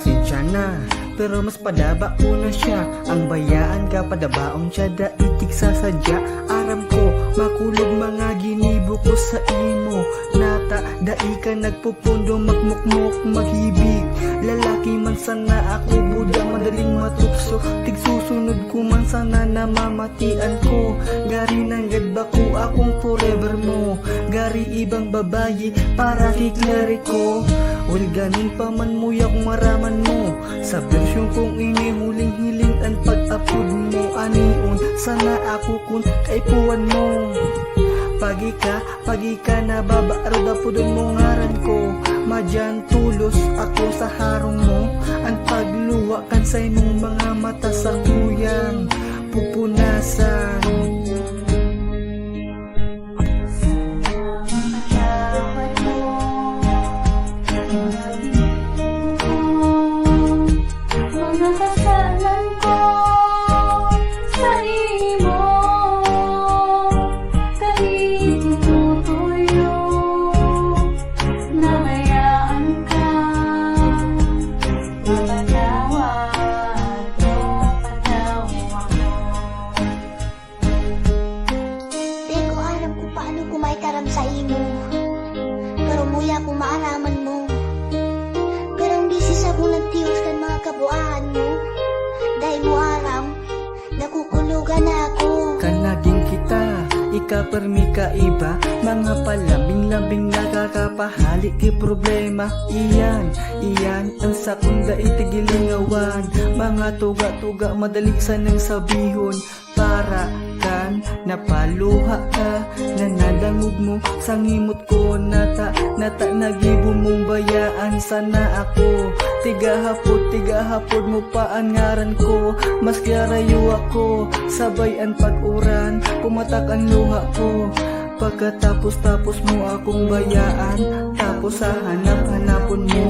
pasensya na, pero mas padaba ko na siya. Ang bayaan ka padabaong siya, daitig sa sadya. Aram ko, makulog mga ginibo ko sa imo. Nata, dai ka nagpupundo, magmukmok, mahibig. Lalaki man sana ako, buda madaling matukso. Tigsusunod ko man sana na mamatian ko. Gari ng gadba ko, akong forever mo. Gari ibang babayi, para kiklari ko. Well, ganin pa man mo yak maraman mo. Sa bersyon kong ini huling hiling ang pag-upload mo. Aniun, sana ako kun kaipuan mo. Pagi ka na babaaro da po dun mo ngaran ko. Madyan tulos ako sa harong mo. Ang pagluwa kan sa imong mga mata sa kuyang pupunasan. Sa imo, pero muya kung maalaman mo. Pero ang bisis ako nagtiwas kan mga kabuaan mo. Dahil mo aram, nakukulugan ako. Kanaging kita, ikapermi ka iba. Mga palabing-labing nakakapahali kay problema. Iyan, ang sakunda itigilingawan. Mga tuga-tuga madalik sanang sabihon. Para kan napaluha ka, nanadangog mo sa ngimot ko. Nata nagibo mong bayaan sana ako. Tigahapod mo pa ang ngaran ko. Mas karayo ako, sabay ang pag-uran, pumatak ang luha ko. Pagkatapos mo akong bayaan, tapos sa hanap-hanapon mo.